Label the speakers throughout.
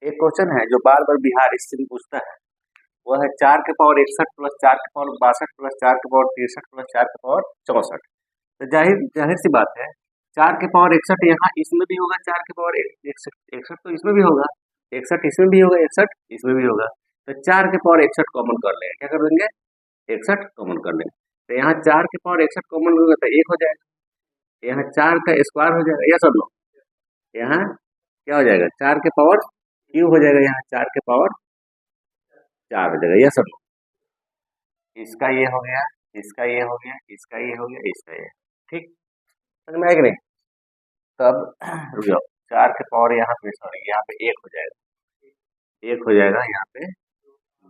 Speaker 1: एक क्वेश्चन है जो बार बार बिहार इससे भी पूछता है, वो है 4 के पावर 61 प्लस 4 के पावर 62 प्लस 4 के पावर 63 प्लस 4 के पावर 64। तो जाहिर जाहिर सी बात है 4 के पावर 61 यहाँ इसमें भी होगा, 4 के पावर 61 तो इसमें भी होगा, 61 इसमें भी होगा, 61 इसमें भी होगा। तो 4 के पावर 61 कॉमन कर लेंगे, क्या कर लेंगे 61 कॉमन कर लेंगे। तो यहाँ 4 के पावर 61 कॉमन होगा तो 1 हो जाएगा, यहाँ 4 का स्क्वायर हो जाएगा, या सब लोग यहाँ क्या हो जाएगा 4 के पावर क्यूब हो जाएगा, यहाँ 4 के पावर 4 हो जाएगा, या सब लोग इसका ये हो गया, इसका ये हो गया, इसका ये हो गया, इसका ये, ठीक समझ में आएगा नहीं। तब रुक जाओ, 4 के पावर यहाँ पे सॉरी यहाँ पे 1 हो जाएगा, 1 हो जाएगा, यहाँ पे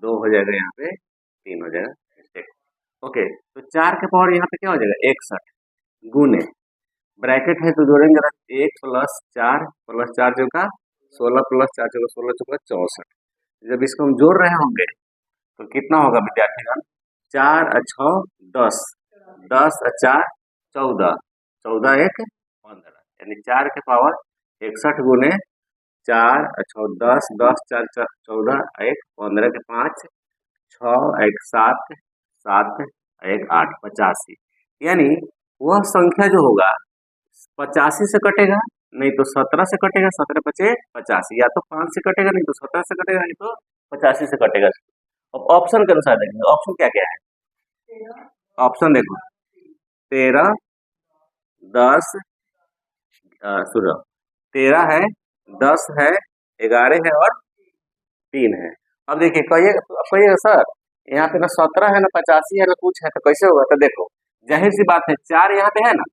Speaker 1: 2 हो जाएगा, यहाँ पे 3 हो जाएगा, ओके। तो 4 के पावर यहाँ पे क्या हो जाएगा 61 गुने ब्रैकेट है तो जोड़ेंगे 1 प्लस 4 प्लस 4 चौका 16 प्लस 4 चौका 16 चौका 64। जब इसको हम जोड़ रहे होंगे तो कितना होगा विद्यार्थीगण, 4 और 6 10, 10 और 4 14, 14 1 15, यानी 4 के पावर 61 गुने 4 और 6 10, 10 4 14 1 15 के 5 6 1 7 7 1 8 85, यानी वह संख्या जो होगा 85 से कटेगा, नहीं तो 17 से कटेगा, 17 पचे 85, या तो 5 से कटेगा, नहीं तो 17 से कटेगा, नहीं तो 85 से कटेगा। अब ऑप्शन के अनुसार देखेंगे, ऑप्शन क्या क्या है, ऑप्शन देखो 13 10 सुनो 13 है, 10 है, 11 है और 3 है। अब देखिए कहिएगा सर यहाँ पे ना 17 है ना 85 है ना कुछ है, तो कैसे होगा। तो देखो जाहिर सी बात है 4 यहाँ पे है ना,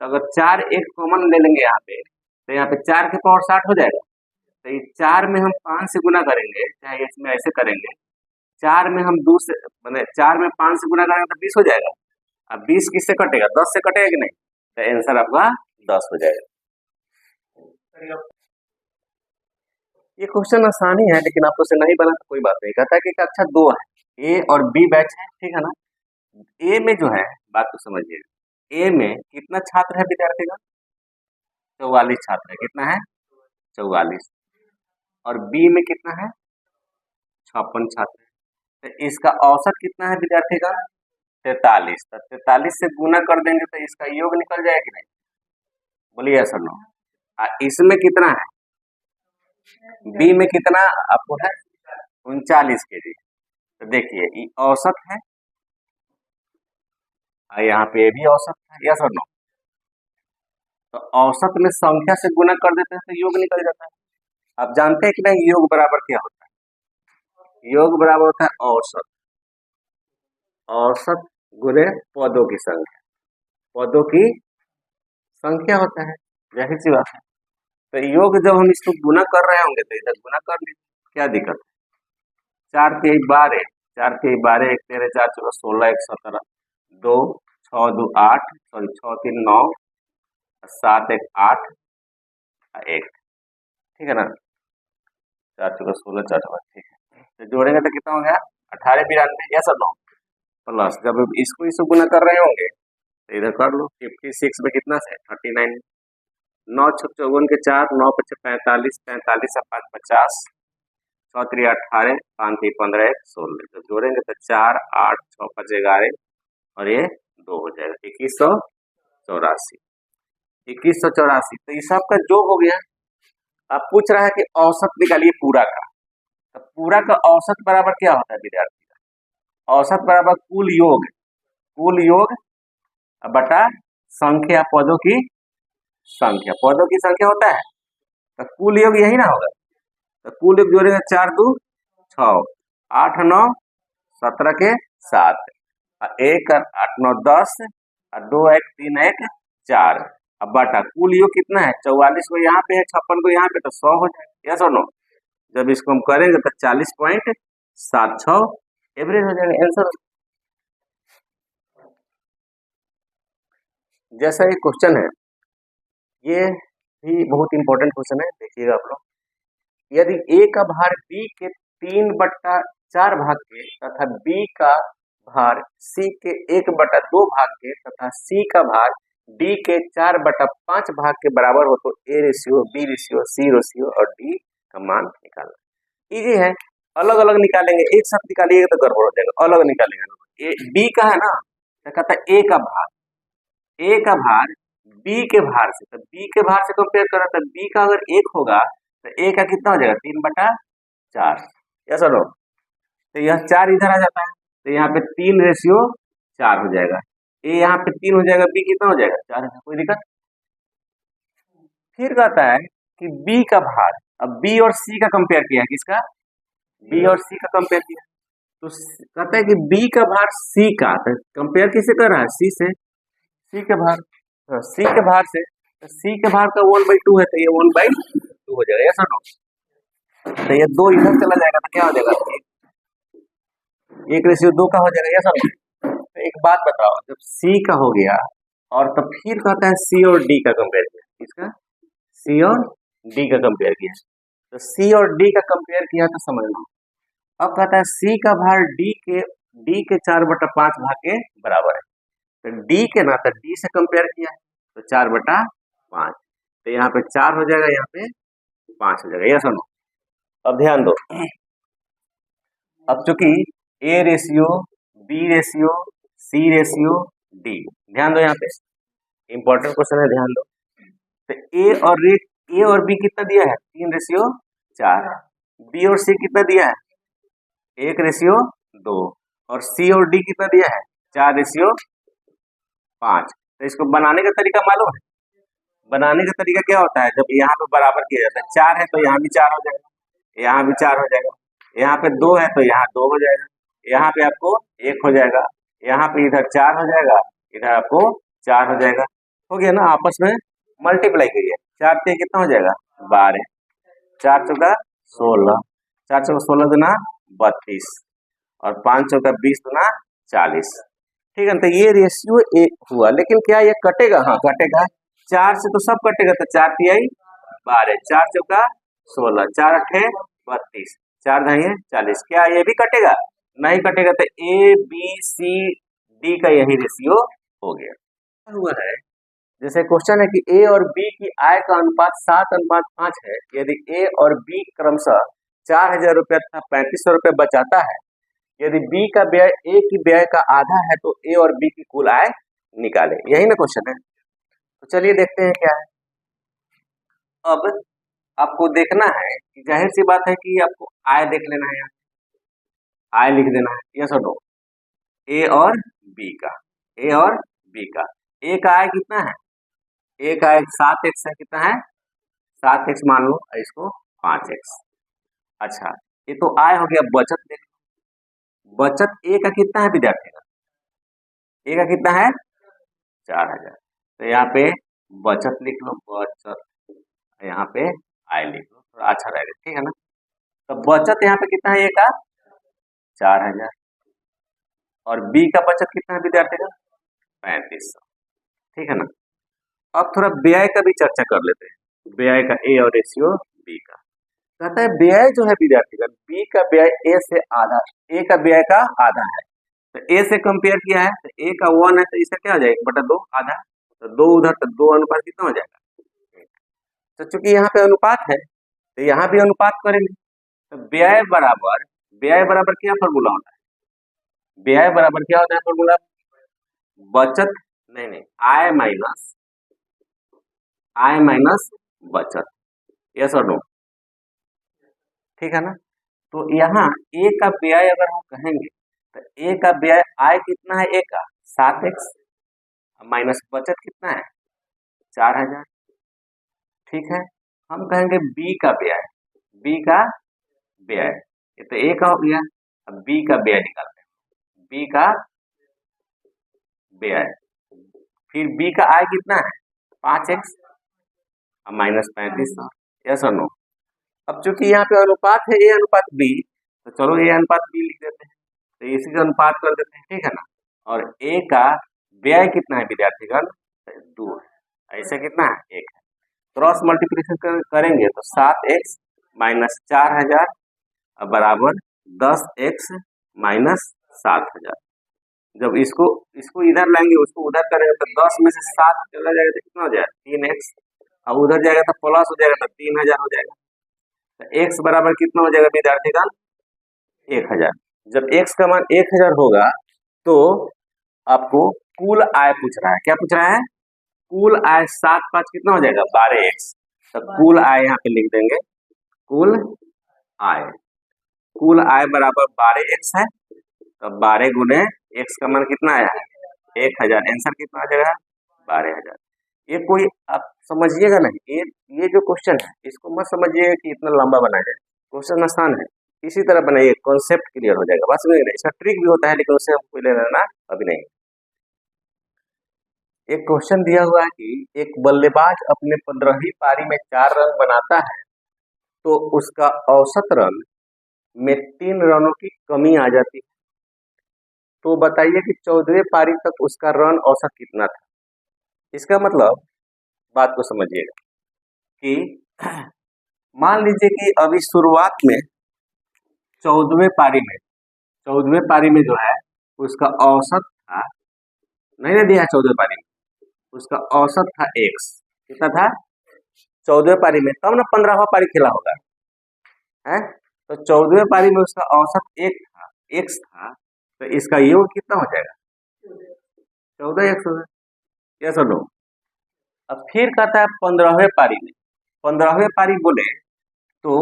Speaker 1: तो अगर 4 एक कॉमन ले लेंगे यहाँ पे, तो यहाँ पे 4 के पावर 60 हो जाएगा। तो इस 4 में हम 5 से गुना करेंगे, चाहे इसमें ऐसे करेंगे, 4 में हम 2 से मैंने 4 में 5 से गुना करेंगे तो 20 हो जाएगा। अब 20 किससे कटेगा 10 से कटेगा कि नहीं, तो आंसर आपका 10 हो जाएगा। ये क्वेश्चन आसानी है लेकिन आपको से नहीं बना तो कोई बात नहीं। कहता है कि कक्षा 2 है, ए और बी बैच है, ठीक है ना। ए में जो है बात को समझिए, ए में कितना छात्र है विद्यार्थी का 44 छात्र है, कितना है 44, और बी में कितना है 56 छात्र है। तो इसका औसत कितना है विद्यार्थी का 43, तो 43 से गुना कर देंगे तो इसका योग निकल जाएगा कि नहीं, बोलिए सर नो। इसमें कितना है बी में कितना आपको है 39 kg, तो देखिए ये औसत है, यहाँ पे भी औसत है, यस और नो। तो औसत में संख्या से गुना कर देते हैं तो योग निकल जाता है। आप जानते हैं कि नहीं योग बराबर क्या होता है, योग बराबर होता है औसत, औसत गुने पदों की संख्या, पदों की संख्या होता है, जाहिर सी बात है। तो योग जब हम इसको गुना कर रहे होंगे तो इधर गुना कर लीजिए, क्या दिक्कत है। 4 3 12, 4 3 12, 1 13 4 14 16 1 17, 2 6 2 8 सॉरी 6 3 9 7 1 8 1, ठीक है ना, 4 14 16 4 14, ठीक है। तो जोड़ेंगे तो कितना हो गया 18 92, या सब 9 प्लस, जब इसको गुना कर रहे होंगे तो इधर कर लो 56 में कितना से 39, 9 6 54 के 4, 9 5 45, 45 से 5 50, 6 3 18, 5 3 15 1 16, तो जोड़ेंगे तो 4 8 6 5 11 और ये 2 हो जाएगा 2184, 2184। तो इस सब का जो हो गया, अब पूछ रहा है कि औसत निकालिए पूरा का, तो पूरा का औसत बराबर क्या होता है विद्यार्थी का, औसत बराबर कुल योग बटा संख्या पदों की संख्या, पदों की संख्या होता है, तो कुल योग यही ना होगा। तो कुल योग जोड़ेंगे 4 2 6 8 9 17 के 7, 1 8 9 10, 2 1 3 1 4, अब बटा कुल योग कितना है 44 को यहाँ पे है 56 को यहाँ पे, तो 100 हो जाएगा, यस और नो। जब इसको हम करेंगे तो 40.76 एवरेज हो जाएगा आंसर। जैसा ये क्वेश्चन है ये भी बहुत इंपॉर्टेंट क्वेश्चन है, देखिएगा आप लोग। यदि ए का भार बी के 3/4 भाग के तथा बी का भार सी के 1/2 भाग के तथा सी का भार डी के 4/5 भाग के बराबर हो तो a ratio, b ratio, c ratio और डी का मान निकालना। इजी है, अलग अलग निकालेंगे, एक साथ निकालिएगा तो गड़बड़ हो जाएगा, अलग निकालेंगे। बी का है ना, तो कहता है ए का भार, ए का भार बी के भार से, तो बी के भार से कंपेयर कर रहा था, बी का अगर 1 होगा तो ए का कितना हो जाएगा 3/4, यस और नो। तो यह 4 इधर आ जाता है, तो यहाँ पे 3:4 हो जाएगा, ए यहाँ पे 3 हो जाएगा, बी कितना हो जाएगा 4, कोई दिक्कत। फिर कहता है कि बी का भार, अब बी और सी का कंपेयर किया, किसका, बी और सी का कंपेयर किया, तो कहता है कि बी का भार सी का, तो कंपेयर किससे कर रहा है, सी से, सी के भार, तो सी के भार से, तो सी के भार का 1/2 है, तो ये 1/2 हो जाएगा, ऐसा नो। तो ये 2 इधर चला जाएगा, तो क्या हो जाएगा 1:2 का हो जाएगा, ऐसा नो। तो एक बात बताओ, जब सी का हो गया और तो फिर कहता है सी और डी का कंपेयर किया, किसका, सी और डी का कंपेयर किया, तो सी और डी का कंपेयर किया तो समझ लो। अब कहता है सी का भार डी के 4/5 भाग के बराबर है, तो डी के ना, तो डी से कंपेयर किया तो 4/5, तो यहाँ पे 4 हो जाएगा, यहाँ पे 5 हो जाएगा, ये सुनो। अब ध्यान दो, अब चूंकि a ratio, b ratio, c ratio, d, ध्यान दो, यहाँ पे इंपॉर्टेंट क्वेश्चन है, ध्यान दो। तो ए और बी कितना दिया है 3:4, बी और सी कितना दिया है 1:2, और सी और डी कितना दिया है 4:5। तो इसको बनाने का तरीका मालूम है, बनाने का तरीका क्या होता है, जब यहाँ पे बराबर किया जाता है, 4 है तो यहाँ भी 4 हो जाएगा, यहाँ भी 4 हो जाएगा, यहाँ पे 2 है तो यहाँ 2 हो जाएगा, यहाँ पे आपको 1 हो जाएगा, यहाँ पे इधर 4 हो जाएगा, इधर आपको 4 हो जाएगा, हो गया ना, आपस में मल्टीप्लाई करिए, 4 से कितना हो जाएगा 12, 4 चौका 16, 4 चौका 16 दूना 32, और 5 चौका 20 दूना 40, ठीक है ना। तो ये रेशियो हुआ, लेकिन क्या ये कटेगा, हाँ कटेगा, 4 से तो सब कटेगा, तो 4 तिहाई 12, 4 चौका 16, 4 अठे 32, 4 धाइए 40, क्या ये भी कटेगा, नहीं कटेगा, तो ए बी सी डी का यही रेशियो हो गया। हुआ है, जैसे क्वेश्चन है कि ए और बी की आय का अनुपात 7:5 है, यदि ए और बी क्रमशः 4,000 रुपया तथा 3500 रुपया बचाता है, यदि बी का व्यय ए की व्यय का आधा है, तो ए और बी की कुल आय निकाले, यही ना क्वेश्चन है। तो चलिए देखते हैं क्या है। अब आपको देखना है कि जाहिर सी बात है कि आपको आय देख लेना है, आय लिख देना है, यस और नो, ए और बी का, ए और बी का, ए का आय कितना है, ए का आय 7x है, कितना है 7x मान लो, इसको 5x। अच्छा, ये तो आय हो गया, बचत देख, बचत ए का कितना है विद्यार्थी का, ए का कितना है 4,000, तो यहाँ पे बचत लिख लो, बचत, यहाँ पे आय लिख लो, थोड़ा अच्छा रहेगा, ठीक है ना। तो बचत यहाँ पे कितना है, ए का 4,000, और बी का बचत कितना है विद्यार्थी का 3500, ठीक है ना। अब थोड़ा व्यय का भी चर्चा कर लेते हैं, व्यय का, ए और रेशियो बी का। कहता है व्यय जो है विद्यार्थी का, बी का व्यय ए से आधा, ए का व्यय का आधा है, तो ए से कंपेयर किया है, तो ए का 1 है, तो इसका क्या हो जाएगा 1/2 आधा, तो 2 उधर, तो 2 अनुपात कितना हो जाएगा, तो चूंकि यहाँ पे अनुपात है तो यहाँ भी अनुपात करेंगे, तो व्यय बराबर क्या फॉर्मूला होता है, व्यय बराबर क्या होता है फॉर्मूला, बचत, नहीं आय माइनस बचत, यस और नो, ठीक है ना। तो यहाँ ए का व्यय अगर हम कहेंगे, तो ए का व्यय, आय कितना है ए का 7x, माइनस बचत कितना है 4,000, ठीक है। हम कहेंगे बी का व्यय, बी का व्यय, ये तो ए का हो गया, अब बी का व्यय निकालते हैं, बी का व्यय, फिर बी का आय कितना है 5x, माइनस 3500, यस और नो। अब चूंकि यहाँ पे अनुपात है ए अनुपात बी, तो चलो ए अनुपात बी लिख देते हैं, तो इसी का अनुपात कर देते हैं, ठीक है ना। और ए का व्यय कितना है विद्यार्थीगण 2 है, ऐसे कितना है 1 है, क्रॉस मल्टीप्लिकेशन करेंगे तो 7x माइनस 4,000 बराबर 10x माइनस 7,000। जब इसको इधर लाएंगे, उसको उधर करेंगे, तो 10 में से 7 चला जाएगा तो कितना हो जाएगा 3x, और उधर जाएगा तो प्लस हो जाएगा तो 3,000 हो जाएगा। तो x बराबर कितना हो जाएगा विद्यार्थीगण? 1000। जब x का मान 1000 होगा तो आपको कुल आय पूछ रहा है। क्या पूछ रहा है? कुल आय 7 5 कितना हो जाएगा? 12x। तो कुल आय यहाँ पे लिख देंगे, कुल आय, कुल आय बराबर 12x है। तो 12 गुने x का मान कितना आया है? 1000। आंसर कितना आ जाएगा? 12000। ये कोई आप समझिएगा नहीं, ये जो क्वेश्चन है इसको मत समझिए कि इतना लंबा बना जाए। क्वेश्चन आसान है, इसी तरह बनाइए, कॉन्सेप्ट क्लियर हो जाएगा। बस में इसका ट्रिक भी होता है लेकिन उससे हमको ले लेना अभी नहीं। एक क्वेश्चन दिया हुआ है कि एक बल्लेबाज अपने 15वीं पारी में 4 रन बनाता है तो उसका औसत रन में 3 रनों की कमी आ जाती है। तो बताइए कि 14वें पारी तक उसका रन औसत कितना था। इसका मतलब बात को समझिएगा कि मान लीजिए कि अभी शुरुआत में 14वें पारी में जो है उसका औसत था, नहीं ना दिया है 14वें पारी में, उसका औसत था x। कितना था? 14वें पारी में, तब ना 15वां पारी खेला होगा है। तो 14वें पारी में उसका औसत x था, तो इसका योग कितना हो जाएगा? 14x हो जाएगा। यस और नो? अब फिर कहता है 15वें पारी में, 15वें पारी बोले तो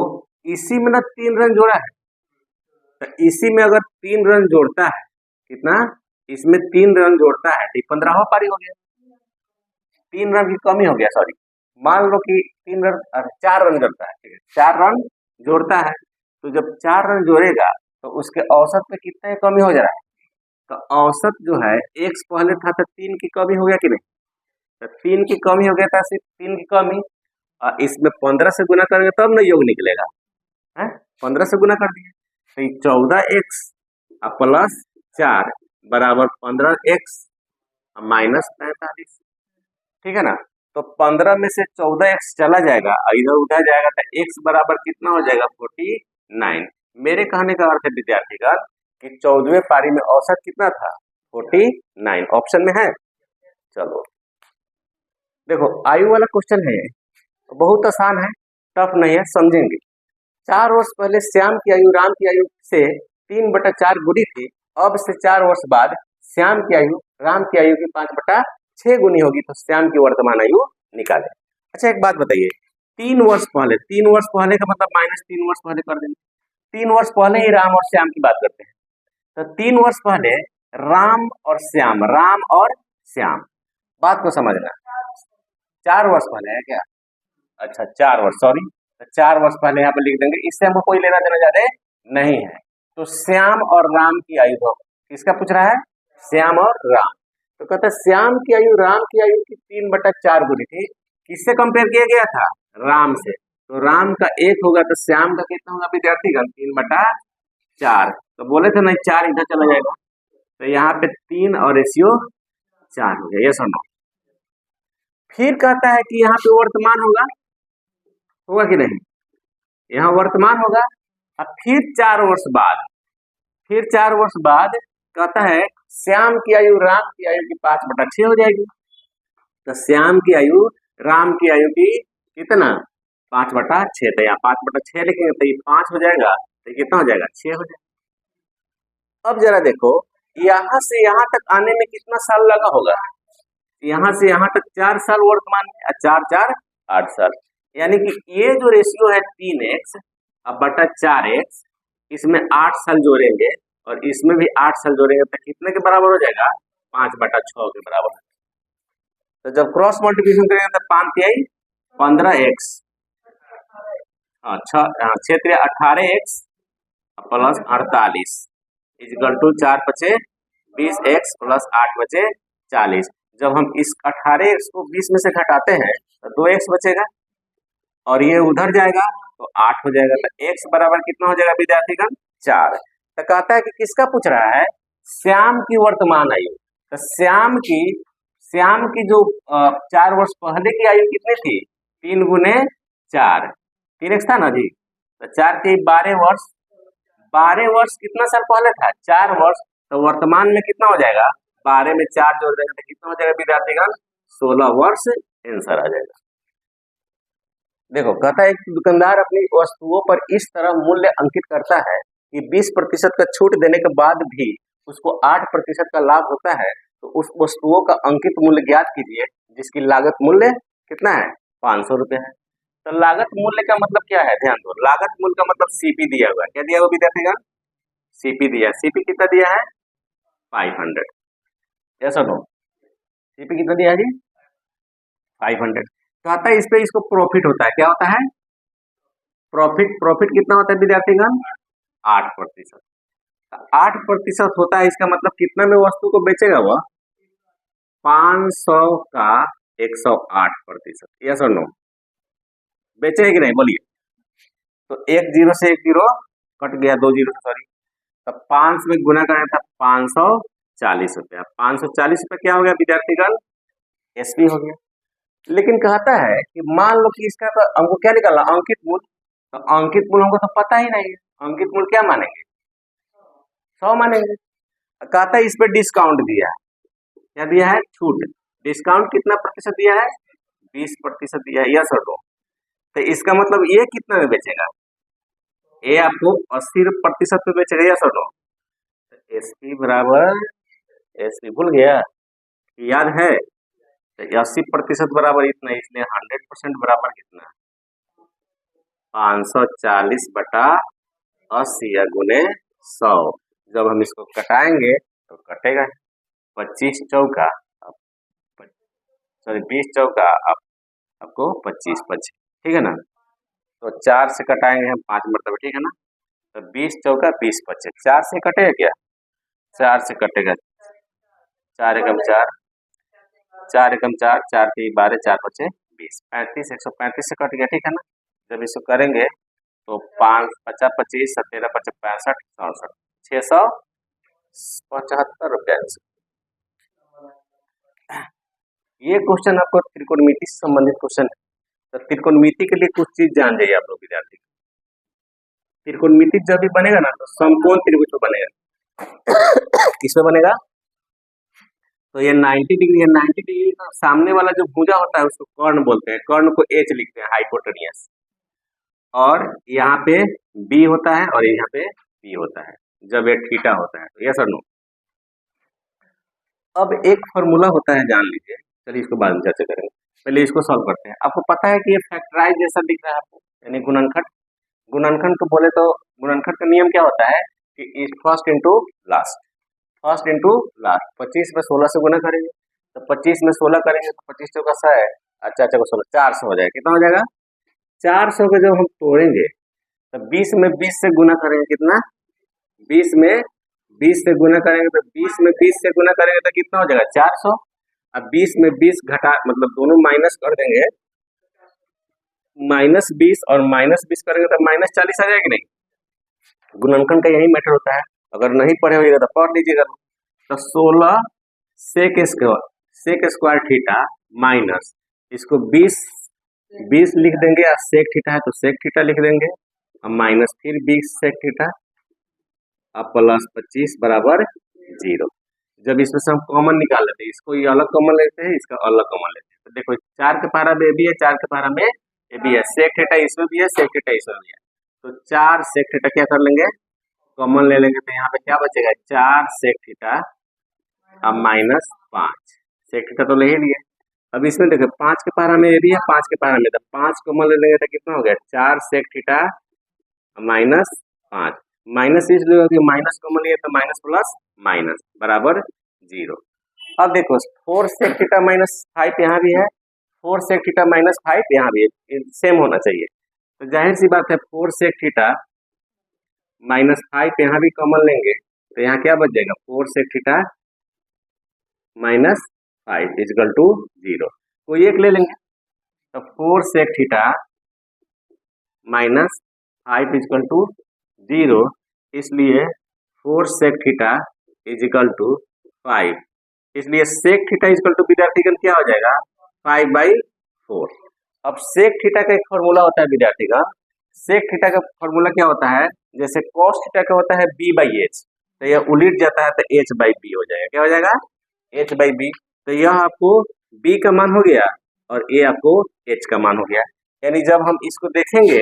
Speaker 1: इसी में ना 3 रन जोड़ा है, तो इसी में अगर 3 रन जोड़ता है, कितना? इसमें 3 रन जोड़ता है तो 15वां पारी हो गया। 3 रन की कमी हो गया, सॉरी, मान लो कि 4 रन जोड़ता है, ठीक है, 4 रन जोड़ता है। तो जब 4 रन जोड़ेगा तो उसके औसत में कितने कमी हो जा रहा है? तो औसत जो है x पहले था तो 3 की कमी हो गया कि नहीं? तो 3 की कमी हो गया था, सिर्फ 3 की कमी, और इसमें 15 से गुना करेंगे तब ना योग निकलेगा है। 15 से गुना कर दिए तो 14x प्लस 4 बराबर 15x माइनस 45, ठीक है ना? तो 15 में से 14x चला जाएगा, इधर उधर जाएगा तो x बराबर कितना हो जाएगा? 49। मेरे कहने का अर्थ है विद्यार्थीगण कि 14वें पारी में औसत कितना था? 49। ऑप्शन में है। चलो देखो, आयु वाला क्वेश्चन है, बहुत आसान है, टफ नहीं है, समझेंगे। 4 वर्ष पहले श्याम की आयु राम की आयु से 3/4 गुनी थी। अब से 4 वर्ष बाद श्याम की आयु राम की आयु की 5/6 गुनी होगी, तो श्याम की वर्तमान आयु निकालें। अच्छा एक बात बताइए, 3 वर्ष पहले का मतलब -3 वर्ष पहले कर देंगे। 3 वर्ष पहले ही राम और श्याम की बात करते हैं, तो 3 वर्ष पहले राम और श्याम, बात को समझना। 4 वर्ष पहले है क्या? अच्छा 4 वर्ष, सॉरी, तो 4 वर्ष पहले यहाँ पे लिख देंगे, इससे हमको कोई लेना देना ज्यादा नहीं है। तो श्याम और राम की आयु हो, किसका पूछ रहा है? श्याम और राम। तो कहता है श्याम की आयु राम की आयु की 3/4 गुनी थी। किससे कंपेयर किया गया था? राम से। तो राम का 1 होगा तो श्याम का कितना होगा विद्यार्थीगण? 3/4। तो बोले थे नहीं 4 इधर चला जाएगा, तो यहाँ पे 3 और रेशियो 4 हो गया। ये सुनो, फिर कहता है कि यहाँ पे वर्तमान होगा कि नहीं? यहाँ वर्तमान होगा। अब फिर 4 वर्ष बाद कहता है श्याम की आयु राम की आयु की 5/6 हो जाएगी। तो श्याम की आयु राम की आयु की कितना? 5/6। तो यहाँ 5/6 लिखेंगे तो ये 5 हो जाएगा, तो कितना हो जाएगा? 6 हो जाएगा। अब जरा देखो, यहाँ से यहाँ तक आने में कितना साल लगा होगा? यहाँ से यहाँ तक 4 साल वर्तमान में, 4 4 8 साल, यानी कि ये जो रेशियो है 3x बटा 4x, इसमें 8 साल जोड़ेंगे और इसमें भी 8 साल जोड़ेंगे तो कितने के बराबर हो जाएगा? 5/6 के बराबर। तो जब क्रॉस मल्टीप्लिकेशन करेंगे तो 5 तिहाई 15x, 6 18x plus 48 equal to 4 बचे 20x प्लस 8 बचे 40। जब हम इस 18x को 20 में से घटाते हैं तो 2x बचेगा और ये उधर जाएगा तो 8 हो जाएगा। तो x बराबर कितना हो जाएगा विद्यार्थीगण? 4। तो कहता है कि किसका पूछ रहा है? श्याम की वर्तमान आयु। तो श्याम की जो 4 वर्ष पहले की आयु कितनी थी? 3 गुने 4, 3x था ना जी, तो 4 के 12 वर्ष, 12 वर्ष कितना साल पहले था? 4 वर्ष। तो वर्तमान में कितना हो जाएगा? 12 में 4 जोड़ देंगे तो कितना हो जाएगा विद्यार्थीगण? 16 वर्ष आंसर आ जाएगा। देखो कहता है कि दुकानदार अपनी वस्तुओं पर इस तरह मूल्य अंकित करता है कि 20% का छूट देने के बाद भी उसको 8% का लाभ होता है, तो उस वस्तुओं का अंकित मूल्य ज्ञात कीजिए जिसकी लागत मूल्य कितना है, 500 रुपये है। तो लागत मूल्य का मतलब क्या है, ध्यान दो, लागत मूल्य का मतलब सीपी दिया हुआ है। क्या दिया हुआ विद्यार्थीगण, सीपी दिया। सीपी कितना दिया है, 500। ऐसा नो, सीपी कितना दिया है जी, 500। कहता है इस पे इसको प्रॉफिट होता है, क्या होता है, प्रॉफिट। प्रॉफिट कितना होता है विद्यार्थीगण, 8%। 8% होता है, इसका मतलब कितना में वस्तु को बेचेगा वह, 500 का 108%। यस और नो, बेचेगा कि नहीं बोलिए। तो एक जीरो से एक जीरो कट गया, 2 जीरो से, सॉरी। तब 5 में गुना करें तब 540 रुपया। 540 रुपये क्या हो गया विद्यार्थीगण, एसपी हो गया। लेकिन कहता है कि मान लो कि इसका तो हमको क्या निकालना, अंकित मूल्य। तो अंकित मूल्य हमको तो पता ही नहीं है, अंकित मूल्य क्या मानेंगे, 100 मानेंगे। कहता है इस पे डिस्काउंट दिया है, क्या दिया है, छूट। डिस्काउंट कितना प्रतिशत दिया है, 20% दिया है। यस और नो, तो इसका मतलब ये कितना में बेचेगा, ये आपको 80% पे बेचेगा। यस और नो, एसपी बराबर एसपी, भूल गया, याद है, तो 80% बराबर इतना, इसलिए 100% बराबर कितना, 540 बटा 80 या गुने 100। जब हम इसको कटाएंगे तो कटेगा 25 चौका, सॉरी 20 चौका आपको 25 25, ठीक है ना। तो 4 से कटाएंगे हम 5 मरतबे, ठीक है ना। तो 20 चौका 20 25, 4 से कटेगा क्या, 4 से कटेगा, 4 एकम 4, 4 एकम 4, 4 के 12, 4 पचे 20, 35, 135 से कट गया, ठीक है ना। जब इसको करेंगे तो 5 50 25 17 25 65 67, 675 रुपया। ये क्वेश्चन आपको त्रिकोणमिति से संबंधित क्वेश्चन है। तो त्रिकोणमिति के लिए कुछ चीज जान जाइए आप लोग विद्यार्थी। त्रिकोणमिति जब भी बनेगा ना तो समकोण त्रिभुज पे बनेगा। किसमें बनेगा, तो ये 90 डिग्री है। 90 डिग्री का सामने वाला जो भुजा होता है उसको कर्ण बोलते हैं, कर्ण को एच लिखते हैं, हाइपोटेनियस। और यहाँ पे बी होता है और यहाँ पे पी होता है जब ये थीटा होता है। तो यस और नो। अब एक फॉर्मूला होता है, जान लीजिए, चलिए इसको बाद में चर्चा करेंगे, पहले इसको सॉल्व करते हैं। आपको पता है कि ये फैक्टराइज जैसा दिख रहा है आपको, यानी गुणनखंड। गुणनखंड को बोले तो गुणनखंड का नियम क्या होता है कि first into last, first into last. 25 में 16 से गुना करेंगे तो 25 में 16 करेंगे तो 25 चौका 100 है, अच्छा अच्छा 16 400 हो जाएगा। कितना हो जाएगा, 400 को जब हम तोड़ेंगे तो 20 में 20 से गुना करेंगे, कितना, 20 में 20 से गुना करेंगे तो 20 में 20 से गुना करेंगे तो कितना हो जाएगा, 400। अब 20 में 20 घटा, मतलब दोनों माइनस कर देंगे, -20 और -20 करेंगे तो -40 आ जाएगा नहीं। गुणनखंड का यही मैटर होता है, अगर नहीं पढ़े होइएगा तो पढ़ लीजिएगा। तो 16 सेक स्क्वायर थीटा माइनस, इसको 20 लिख देंगे, या सेक थीटा है तो सेक थीटा लिख देंगे, अब माइनस फिर 20 सेक थीटा, अब प्लस 25 बराबर 0। जब इसमें से हम कॉमन निकाल लेते हैं, इसको ये अलग कॉमन लेते हैं, इसका अलग कॉमन लेते हैं, तो देखो 4 के पारा में ए भी है, 4 के पारा में ए भी है, सेक थीटा इसमें भी है, सेक थीटा इसमें भी है। तो 4 सेक थीटा क्या कर लेंगे, कॉमन ले लेंगे, तो यहाँ पे क्या बचेगा, 4 सेक थीटा अब -5 सेक थीटा तो ले ही लिए। अब इसमें देखो 5 के पारा में ए भी है, 5 के पारा में, तो 5 कॉमन ले लेंगे तो कितना हो गया, 4 सेक थीटा -5, माइनस इसलिए होगी, माइनस कॉमन लिया तो माइनस प्लस माइनस बराबर 0। अब देखो 4 सेक थीटा -5 यहाँ भी है, 4 सेक थीटा -5 यहाँ भी है, सेम होना चाहिए। तो जाहिर सी बात है 4 सेक थीटा -5 यहाँ भी कॉमन लेंगे तो यहाँ क्या बच जाएगा, 4 सेक थीटा -5 इजकल टू 0, कोई एक ले लेंगे। तो 4 सेक थीटा -5 इजकल टू 0, इसलिए 4 सेक थीटा इजकल टू 5, इसलिए सेक थीटा इजकल टू विद्यार्थीगण क्या हो जाएगा, 5/4। अब सेक थीटा का एक फॉर्मूला होता है विद्यार्थीगण, सेक थीटा का फॉर्मूला क्या होता है, जैसे कॉस थीटा का होता है b/h, तो यह उलट जाता है तो h/b हो जाएगा, क्या हो जाएगा, h/b। तो यह आपको b का मान हो गया और a आपको h का मान हो गया। यानी जब हम इसको देखेंगे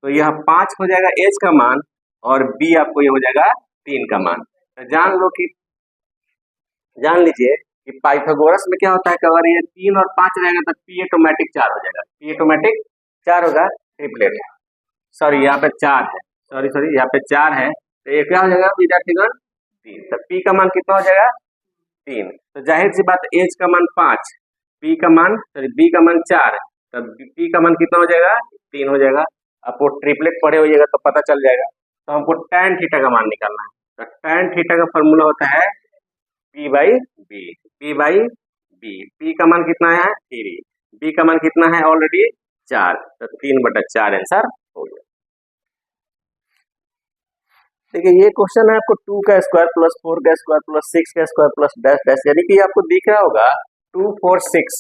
Speaker 1: तो यह 5 हो जाएगा एच का मान और बी आपको ये हो जाएगा 3 का मान। तो जान लीजिए कि पाइथागोरस में क्या होता है कि अगर ये 3 और 5 रहेगा तो पी ऑटोमेटिक 4 हो जाएगा, पी ऑटोमेटिक 4 होगा, ट्रिपलेट। सॉरी यहाँ पे 4 है, सॉरी यहाँ पे 4 है, तो ये क्या हो जाएगा विद्यार्थीगण 3। तो पी का मान कितना हो जाएगा 3। तो जाहिर सी बात एच का मान 5, पी का मान बी का मान 4, तो पी का मान कितना हो जाएगा 3 हो जाएगा। आपको ट्रिपलेट पढ़े होइएगा तो पता चल जाएगा। तो हमको tan थीटा का मान निकालना है। तो tan थीटा का फॉर्मूला होता है P by b, P by b. P का मान कितना है 3, B का मान कितना है ऑलरेडी 4, तो 3/4 आंसर हो गया। देखिए ये क्वेश्चन है आपको 2 का स्क्वायर प्लस 4 का स्क्वायर प्लस 6 का स्क्वायर प्लस डैश डैश, यानी कि आपको दिख रहा होगा 2 4 6।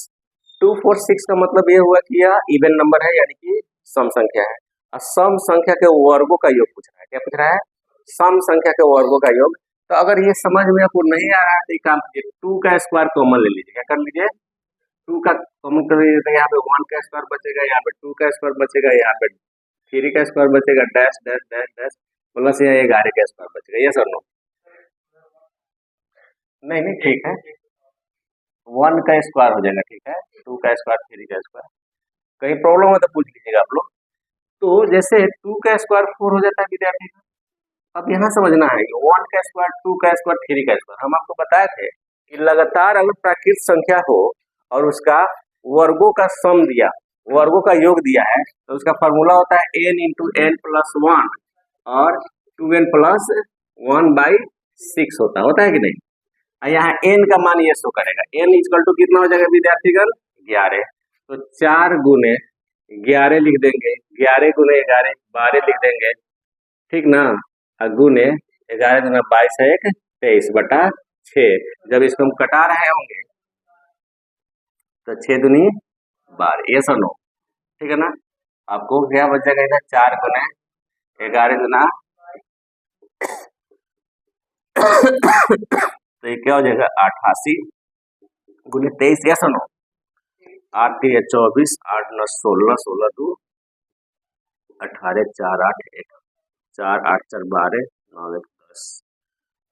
Speaker 1: 2 4 6 का मतलब ये हुआ कि यह इवन नंबर है, यानी कि सम संख्या है। और सम संख्या के वर्गों का योग पूछ रहा है। क्या पूछ रहा है? सम संख्या के वर्गों का योग। तो अगर ये समझ में आपको नहीं आ रहा है तो एक काम कीजिए, 2 का स्क्वायर कॉमन ले लीजिए। क्या कर लीजिए? 2 का कॉमन कर लीजिए, तो यहाँ पे 1 का स्क्वायर बचेगा, यहाँ पे 2 का स्क्वायर बचेगा, यहाँ पे 3 का स्क्वायर बचेगा, dash dash dash dash plus यहाँ 11 का स्क्वायर बचेगा। यस और नो? नहीं ठीक है, 1 का स्क्वायर हो जाएगा, ठीक है, 2 का स्क्वायर 3 का स्क्वायर। कहीं प्रॉब्लम हो तो पूछ लीजिएगा आप लोग। तो जैसे 2 का स्क्वायर 4 हो जाता है विद्यार्थी। अब यहाँ समझना है कि 1 का स्क्वायर 2 का स्क्वायर 3 का स्क्वायर, हम आपको बताए थे कि लगातार अगर प्राकृत संख्या हो और उसका वर्गों का सम दिया, वर्गों का योग दिया है, तो उसका फॉर्मूला होता है n इंटू एन प्लस 1 और 2n प्लस 1/6 होता है कि नहीं? यहाँ n का मान ये शो करेगा, n इक्वल टू कितना हो जाएगा विद्यार्थीगण 11। तो 4 गुने 11 लिख देंगे, 11 गुने 11 12 लिख देंगे, ठीक ना, गुने 11 गुना 22 है 23/6। जब इसको हम कटा रहे होंगे तो 6 दूनी 12, ये सुनो, ठीक है ना। आपको क्या बच जाएगा इधर 4 गुने 11 गुना तो ये क्या हो जाएगा 88 गुने 23, या सुनो 8 3 24, 8 9 16, 16 2 18, 4 8 1, 4 8 4 12, 9 1 10,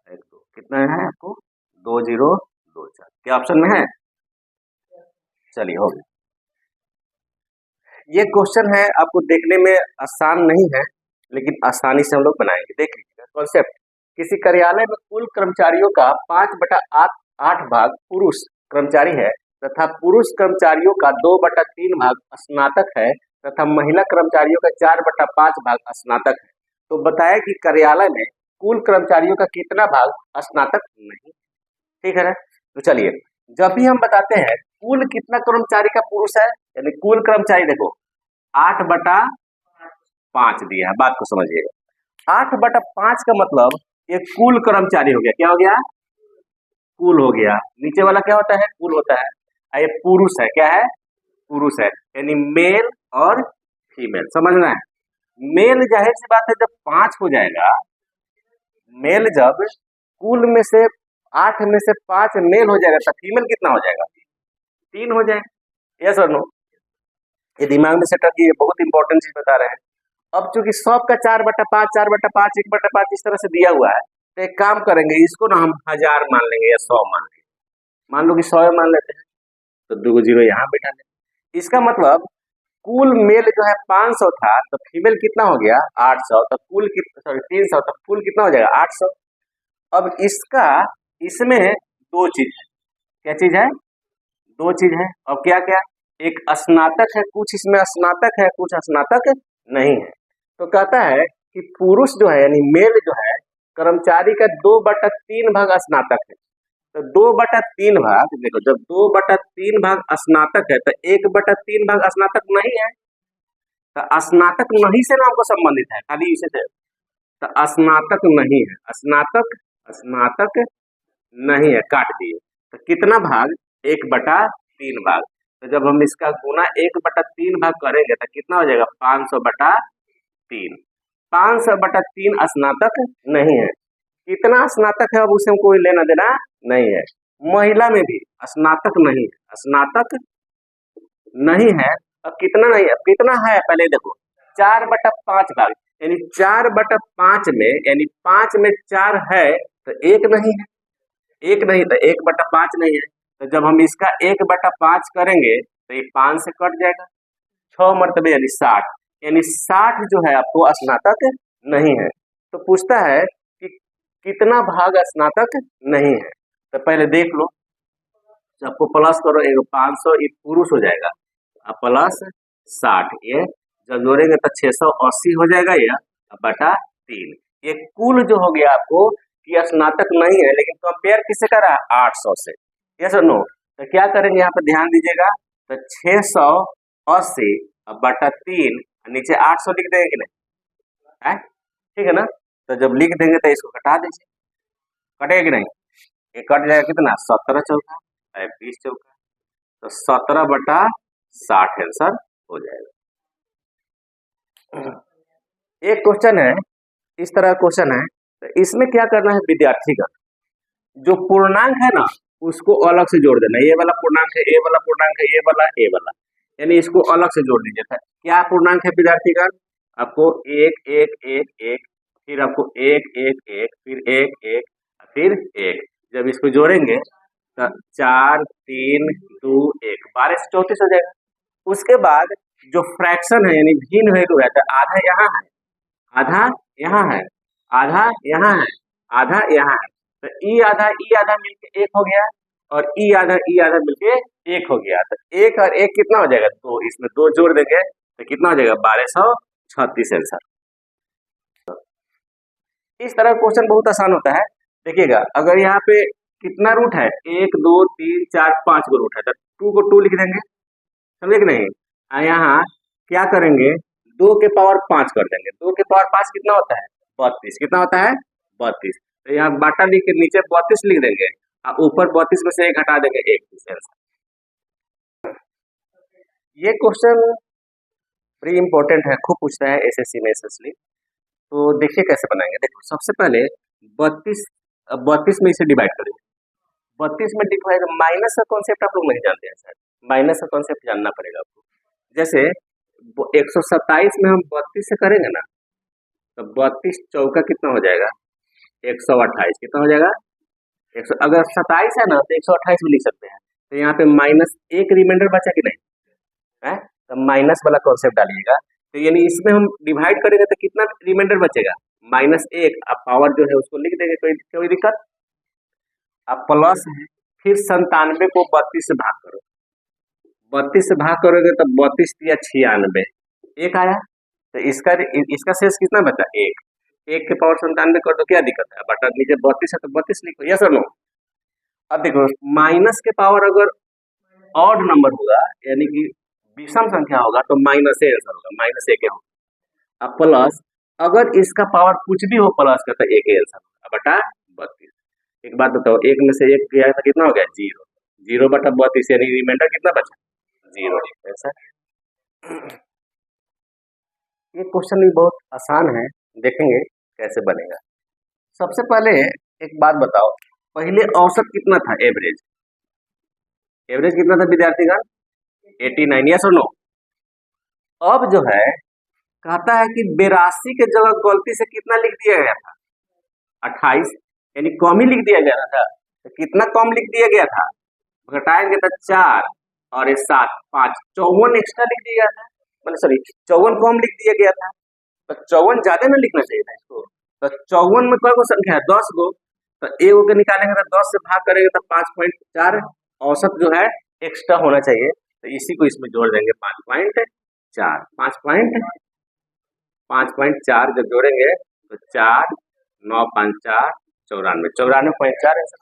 Speaker 1: 1 2, कितना है आपको 2024। क्या ऑप्शन में है? चलिए हो गया। ये क्वेश्चन है, आपको देखने में आसान नहीं है लेकिन आसानी से हम लोग बनाएंगे। देख लीजिएगा कॉन्सेप्ट। किसी कार्यालय में कुल कर्मचारियों का 5/8 भाग पुरुष कर्मचारी है तथा पुरुष कर्मचारियों का 2/3 भाग स्नातक है तथा महिला कर्मचारियों का 4/5 भाग स्नातक है। तो बताया कि कार्यालय में कुल कर्मचारियों का कितना भाग स्नातक नहीं, ठीक है ना। तो चलिए, जब भी हम बताते हैं कुल कितना कर्मचारी का पुरुष है, यानी कुल कर्मचारी देखो 8/5 दिया है, बात को समझिएगा। 8/5 का मतलब ये कुल कर्मचारी हो गया। क्या हो गया? कुल हो गया। नीचे वाला क्या होता है? कुल होता है। ये पुरुष है, क्या है? पुरुष है, यानी मेल और फीमेल, समझना है। मेल जाहिर सी बात है जब 5 हो जाएगा, मेल जब कुल में से 8 में से 5 मेल हो जाएगा तो फीमेल कितना हो जाएगा? 3 हो जाएगा। यस और नो? ये दिमाग में सेट रखिए, बहुत इंपॉर्टेंट चीज बता रहे हैं। अब चूंकि सबका 4/5 4/5 1/5 इस तरह से दिया हुआ है, तो एक काम करेंगे, इसको ना हम 1000 मान लेंगे या 100 मान लेंगे। मान लो कि 100 मान लेते हैं, तो 2 0 यहाँ बैठा लेंगे। इसका मतलब कुल मेल जो है 500 था, तो फीमेल कितना हो गया 800, तो कुल कितना 300, तो कुल कितना हो जाएगा 800। अब इसमें 2 चीज है। क्या चीज है? 2 चीज है। और क्या क्या? एक स्नातक है, कुछ इसमें स्नातक है, कुछ स्नातक नहीं है। तो कहता है कि पुरुष जो है यानी मेल जो है कर्मचारी का 2/3 भाग स्नातक है। तो 2/3 भाग देखो, जब 2/3 भाग स्नातक है तो 1/3 भाग स्नातक नहीं है। तो स्नातक नहीं से नाम को संबंधित है, खाली इसे से। तो स्नातक नहीं है, स्नातक नहीं है, काट दिए। तो कितना भाग? 1/3 भाग। तो जब हम इसका गुना 1/3 भाग करेंगे तो कितना हो जाएगा 500/3। 500/3 स्नातक नहीं है। कितना स्नातक है अब उसे कोई लेना देना नहीं है। महिला में भी स्नातक नहीं है, स्नातक नहीं है अब कितना नहीं है, कितना है पहले देखो, 4/5 भाग, यानी 4/5 में, यानी 5 में 4 है तो 1 नहीं है, 1 नहीं तो 1/5 नहीं है। तो जब हम इसका 1/5 करेंगे तो ये 5 से कट जाएगा, 6 मरतबे यानी 60, यानी 60 जो है आपको स्नातक नहीं है। तो पूछता है कि कितना भाग स्नातक नहीं है, तो पहले देख लो, सबको प्लस करो, 500 ये पुरुष हो जाएगा, प्लस 60, ये जब जोड़ेंगे तो 680 हो जाएगा, ये बटा 3, ये कुल जो हो गया आपको कि स्नातक नहीं है, लेकिन कंपेयर किससे करा, 800 से, यस और नो। तो क्या करेंगे यहाँ पे ध्यान दीजिएगा, तो 680 बटा 3, नीचे 800 लिख देंगे कि नहीं है, ठीक है ना। तो जब लिख देंगे तो इसको कटा दीजिए, कटेगा कि नहीं, ये कट जाएगा कितना, 17 चौका 20 चौका, तो 17/60 आंसर हो जाएगा। एक क्वेश्चन है, इस तरह क्वेश्चन है, तो इसमें क्या करना है विद्यार्थी का, जो पूर्णांक है ना उसको अलग से जोड़ देना, ये वाला पूर्णांक है, ये वाला पूर्णांक है, ये वाला, यानी इसको अलग से जोड़ दीजिए। क्या पूर्णांक है विद्यार्थी का, आपको 1 1 1 1, फिर आपको 1 1 1, फिर 1 1, फिर 1, जब इसको जोड़ेंगे तो 4 3 2 1, 12 से 34 हो जाएगा। उसके बाद जो फ्रैक्शन है यानी भिन्न वैल्यू है, तो आधा यहाँ है, आधा यहाँ है, आधा यहाँ है, आधा यहाँ है, तो ई आधा मिलके 1 हो गया, और ई आधा मिलके 1 हो गया, तो 1 और 1 कितना हो जाएगा, 2, इसमें 2 जोड़ देंगे तो कितना हो जाएगा, 1236 आंसर। इस तरह क्वेश्चन बहुत आसान होता है। देखिएगा, अगर यहाँ पे कितना रूट है, 1 2 3 4 5 को रूट है, तो 2 को 2 लिख देंगे, समझे कि नहीं। यहाँ क्या करेंगे, 2 के पावर 5 कर देंगे, 2 के पावर 5 कितना होता है, 32, कितना होता है 32, तो यहाँ बाटा लिख के नीचे 32 लिख देंगे, और ऊपर 32 में से 1 हटा देंगे, 31 आंसर। ये क्वेश्चन बड़ी इंपॉर्टेंट है, खूब पूछता है एसएससी में स्पेशली। तो देखिए कैसे बनाएंगे, देखो सबसे पहले 32 में इसे डिवाइड करेंगे, 32 में डिवाइड, माइनस का कॉन्सेप्ट आप लोग नहीं जानते हैं सर, माइनस का कॉन्सेप्ट जानना पड़ेगा आपको। जैसे 127 में हम 32 से करेंगे ना, तो 32 चौका कितना हो जाएगा, 128, कितना हो जाएगा, 100, अगर 27 है ना तो 128 भी लिख सकते हैं, तो यहाँ पे -1 रिमाइंडर बचा कि नहीं है, तो माइनस वाला कॉन्सेप्ट डालिएगा। तो यानी इसमें हम डिवाइड करेंगे तो कितना रिमाइंडर बचेगा, -1, अब पावर जो है उसको लिख देंगे, कोई दिक्कत। अब प्लस है, फिर 97 को 32 से भाग करो, 32 से भाग करोगे तो 32 या 96, 1 आया, तो इसका शेष कितना बचा, 1 के पावर 97 कर दो, क्या दिक्कत है, बटा नीचे 32 है तो 32 लिखो, यस और नो। अब देखो माइनस के पावर अगर ऑड नंबर होगा, यानी कि विषम संख्या होगा, तो माइनस आंसर होगा, -1 होगा। अब प्लस, अगर इसका पावर कुछ भी हो प्लस का, तो 1 आंसर होगा, बटा 32। एक बात बताओ, 1 में से 1 गया तो कितना हो गया, 0, 0 बटा 32, यानी रिमाइंडर कितना बचा, 0 आंसर। ये क्वेश्चन भी बहुत आसान है, देखेंगे कैसे बनेगा। सबसे पहले एक बात बताओ, पहले औसत कितना था, एवरेज कितना था विद्यार्थीगण, 89, यस और नो। अब जो है कहता है कि 82 के जगह गलती से कितना लिख दिया गया था, 28, यानी कम ही लिख दिया गया था, तो कितना कम लिख दिया गया था, घटाएंगे तो 4 और 7 5, 54 एक्स्ट्रा लिख दिया गया था, मतलब सॉरी 54 कम लिख दिया गया था, तो 54 ज्यादा ना लिखना चाहिए था इसको। तो 54 में कई गो संख्या है, 10 गो, तो एगो के निकालेंगे तो 10 से भाग करेंगे तो 5.4 औसत जो है एक्स्ट्रा होना चाहिए, तो इसी को इसमें जोड़ देंगे, 5.4 जब जोड़ेंगे तो 4 9 5 4 94, 94.4 है सर।